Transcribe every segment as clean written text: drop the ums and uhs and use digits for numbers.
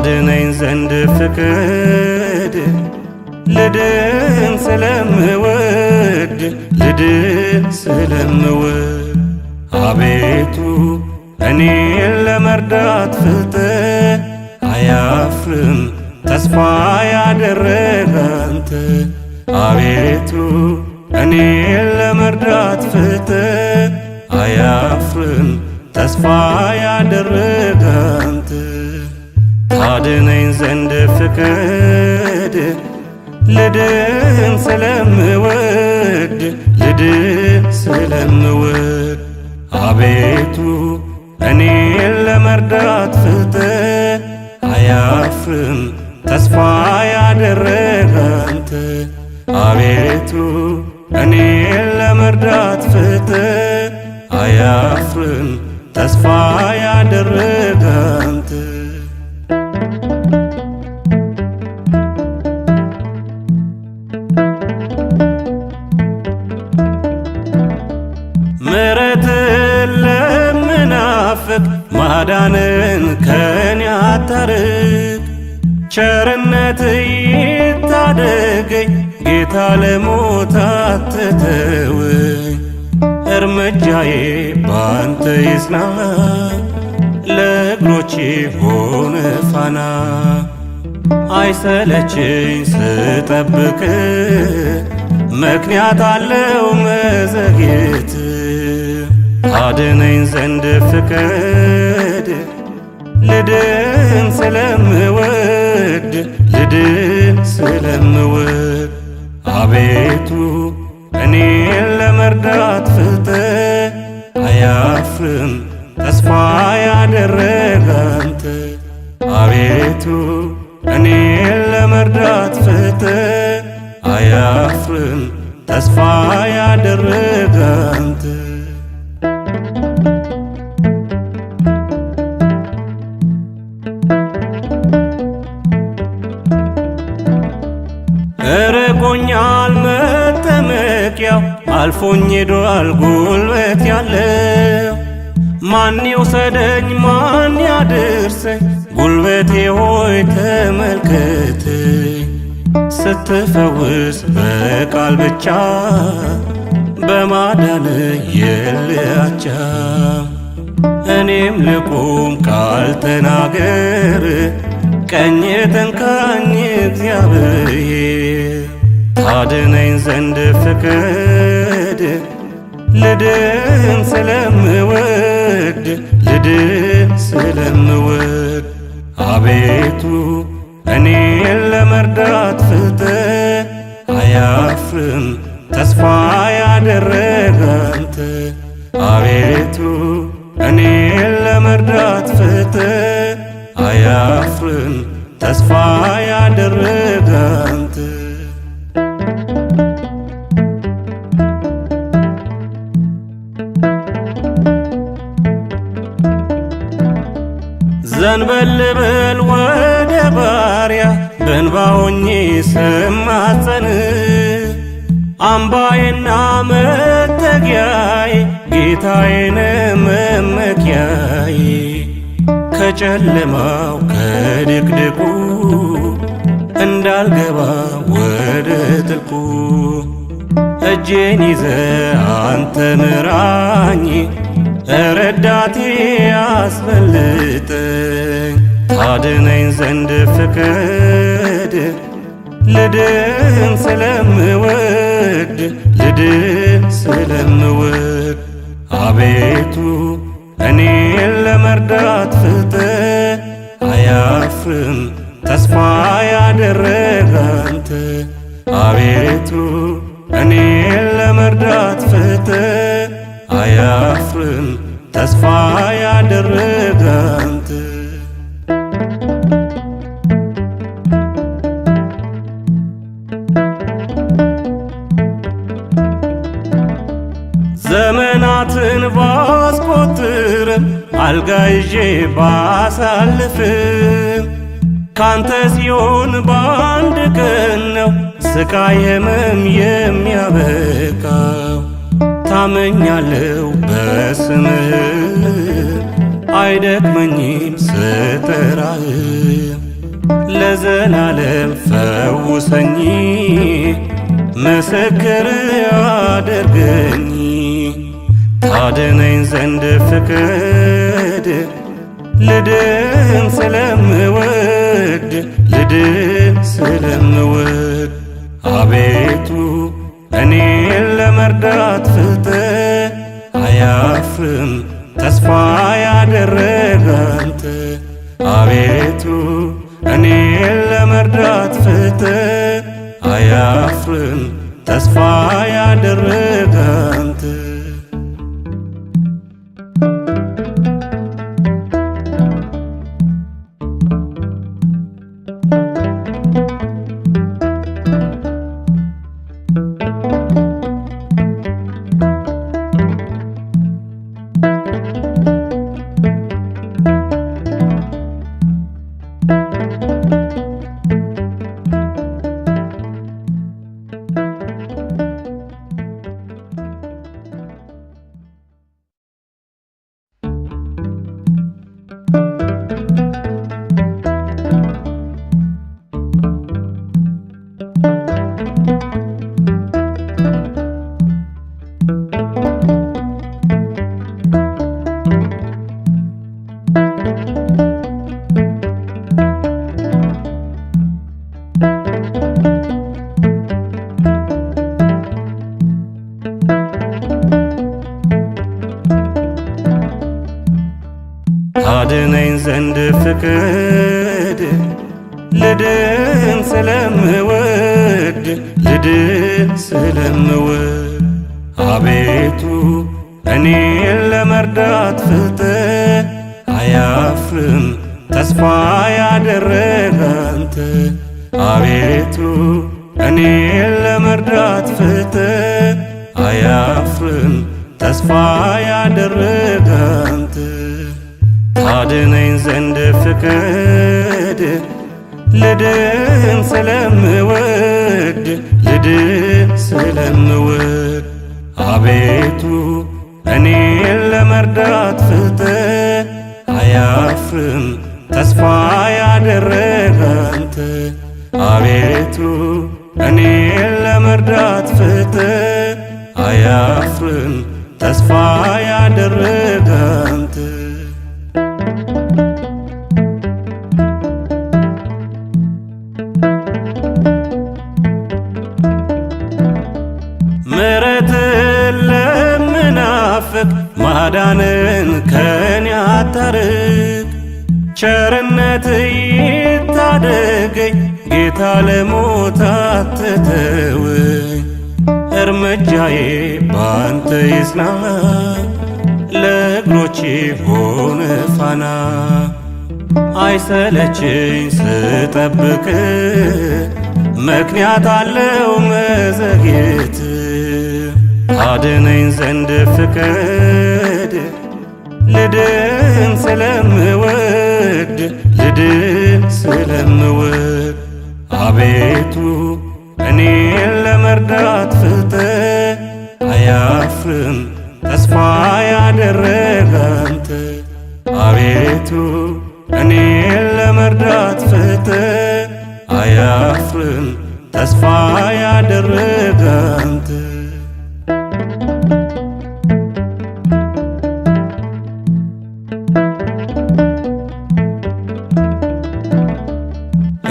ታድነኝ ዘንድ ፍቅድ ልድን ስለምወድ ልድን ስለምወድ አቤቱ እኔን ለመርዳት ፍጥር አያፍርም ተስፋ ያደረገ አንተ አቤቱ እኔን ለመርዳት ፍጥር አያፍርም ተስፋ ያደረገ አንተ ታድነኝ ዘንድ ፍቅድ ልድን ስለምወድ ልድን ስለምወድ አቤቱ እኔን ለመርዳት ፍጥር አያፍርም ተስፋ ያደረገ አንተ አቤቱ እኔን ለመርዳት ፍጥር አያፍርም ተስፋ ያደረገ አንተ ምሕረትን ለምናፍቅ ማዳንን ከኔ አታርቅ ቸርነት ይታደገኝ ጌታ ለሞት አትተወኝ እርምጃዬ ባንተ ይጽና ለእግሮቼ ሆነ ፋና አይሰለችኝ ስጠብቅ ምክንያት አለው መዘግየት ታድነኝ ዘንድ ፍቅድ ልድን ስለምወድ ልድን ስለምወድ አቤቱ እኔን ለመርዳት ፍጥር አያፍርም ተስፋ ያደረገ አንተ አቤቱ እኔን ለመርዳት ፍጥር አያፍርም ተስፋ ያደረገ አንተ ርቆኛል መጠመቂያው አልፎኝ ሄዷል ጉልበት ያለው ማን ይውሰደኝ ማን ያድርሰኝ ጉልበቴ ሆይ ተመልከተኝ ስትፈውስ በቃል ብቻ በማዳን የለአቻ እኔም ልቁም ቃል ተናገር ቀኝ ተንካኝ እግዚአብሔር ታድነኝ ዘንድ ፍቅድ ልድን ስለምወድ ልድን ስለምወድ አቤቱ እኔን ለመርዳት ፍጥር አያፍርም ተስፋ ያደረገ አንተ አቤቱ እኔን ለመርዳት ፍጥር አያፍርም ተስፋ ያደረገ አንተ ዘንበል በል ወደ ባሪያ በእንባ ሆኜ ስማጸን አምባዬና መጠጊያዬ ጌታዬን መመኪያዬ ከጨለማው ከድቅድቁ እንዳልገባ ወደ ጥልቁ እጄን ይዘ አንተ ምራኝ ረዳቴ አስበልጠኝ ታድነኝ ዘንድ ፍቅድ ልድን ስለምወድ ልድን ስለምወድ አቤቱ እኔን ለመርዳት ፍጥር አያፍርም ተስፋ ያደረገ አንተ አቤቱ እኔን ለመርዳት ፍጥር አያፍርም ተስፋ ያደረገ አንተ ዘመናትን ባስቆጥርም አልጋ ይዤ ባሳልፍም ካንተ ሲሆን በአንድ ቀን ነው ስቃይ ህመም የሚያበቃው ታመኛለሁ በስምህ አይደክመኝም ስጠራህ ለዘላለም ፈውሰኝ ምስክር አድርገኝ። ታድነኝ ዘንድ ፍቅድ ልድን ስለምወድ ልድን ስለምወድ አቤቱ እኔን ለመርዳት ፍጥር አያፍርም ተስፋ ያደረገ አንተ። አቤቱ እኔን ለመርዳት ፍጥር አያፍርም ተስፋ ያደረገ አንተ። ታድነኝ ዘንድ ፍቅድ ልድን ስለምወድ ልድን ስለምወድ አቤቱ እኔን ለመርዳት ፍጥር አያፍርም ተስፋ ያደረገ አንተ። አቤቱ እኔን ለመርዳት ፍጥር አያፍርም ተስፋ ያደረገ አንተ። ታድነኝ ዘንድ ፍቅድ ልድን ስለምወድ ልድን ስለምወድ አቤቱ እኔን ለመርዳት ፍጥር አያፍርም ተስፋ ያደረገ አንተ። አቤቱ እኔን ለመርዳት ፍጥር አያፍርም ተስፋ ያደረገ አንተ። ምሕረትን ለምናፍቅ ማዳንን ከኔ አታርቅ። ቸርነት ይታደገኝ ጌታ ለሞት አትተወኝ። እርምጃዬ ባንተ ይጽና ለእግሮቼ ሆነ ፋና። አይሰለችኝ ስጠብቅ ምክንያት አለው መዘግየት። ታድነኝ ዘንድ ፍቅድ ልድን ስለምወድ ልድን ስለምወድ አቤቱ እኔን ለመርዳት ፍጥር አያፍርም ተስፋ ያደረገ አንተ። አቤቱ እኔን ለመርዳት ፍጥር አያፍርም ተስፋ ያደረገ አንተ።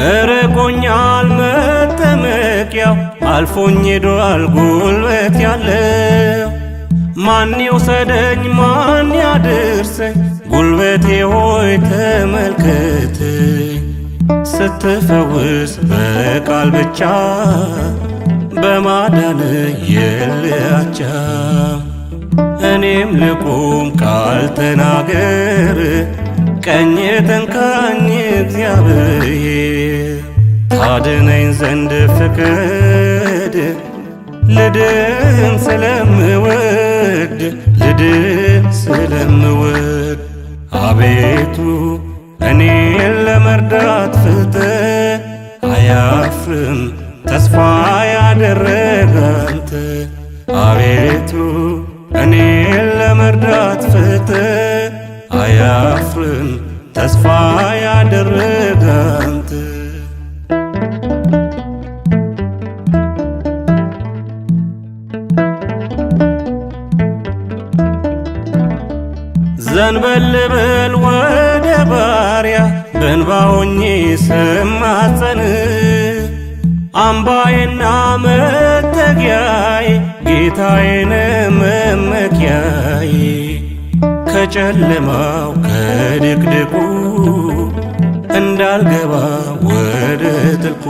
እርቆኛል መጠመቂያው አልፎኝ ሄዷል ጉልበት ያለው። ማን ይውሰደኝ ማን ያድርሰኝ ጉልበቴ ሆይ ተመልከተኝ። ስትፈውስ በቃል ብቻ በማዳን የለያቻ። እኔም ልቁም ቃል ተናገር ቀኝ ተንካኝ እግዚአብሔር። ታድነኝ ዘንድ ፍቅድ ልድን ስለምወድ ልድን ስለምወድ አቤቱ እኔን ለመርዳት ፍጥር አያፍርም ተስፋ ያደረገ አንተ። አቤቱ እኔን ለመርዳት ፍጥር አያፍርም ተስፋ ያደረገ አንተ። በእንባ ሆኜ ስማጸን አምባዬና መጠጊያዬ ጌታዬን መመኪያዬ ከጨለማው ከድቅድቁ እንዳልገባ ወደ ጥልቁ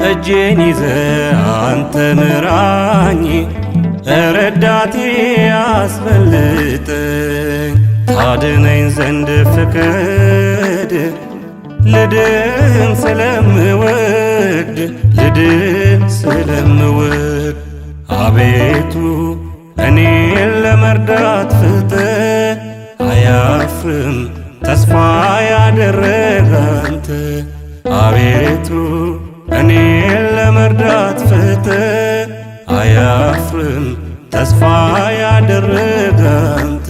እጄን ይዘ አንተ ምራኝ ረዳቴ አስበልጠኝ ታድነኝ ዘንድ ፍቀድ ልድን ስለምወድ ልድን ስለምወድ አቤቱ እኔን ለመርዳት ፍጥር አያፍርም ተስፋ ያደረገ አንተ አቤቱ እኔን ለመርዳት ፍጥር አያፍርም ተስፋ ያደረገ አንተ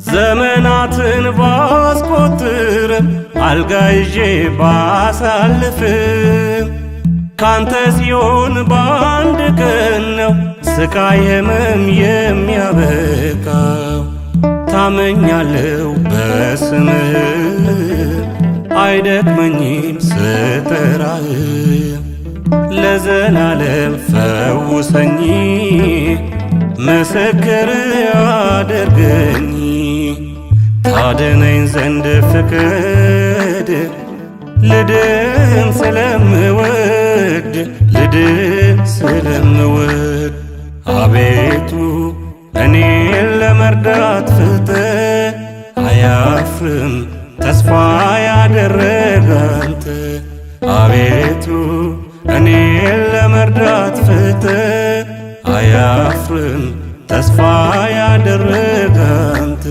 ዘመናትን ባስቆጥርም አልጋ ይዤ ባሳልፍም ካንተ ሲሆን በአንድ ቀን ነው ስቃይ ህመም የሚያበቃው ታመኛለሁ በስምህ አይደክመኝም ስጠራህ ለዘላለም ፈውሰኝ ምስክር አድርገኝ ታድነኝ ዘንድ ፍቀድ ልድን ስለምወድ ልድን ስለምወድ አቤቱ እኔን ለመርዳት ፍጥር አያፍርም ተስፋ ያደረገ አንተ አቤቱ እኔን ለመርዳት ፍጥር አያፍርም ተስፋ ያደረገ አንተ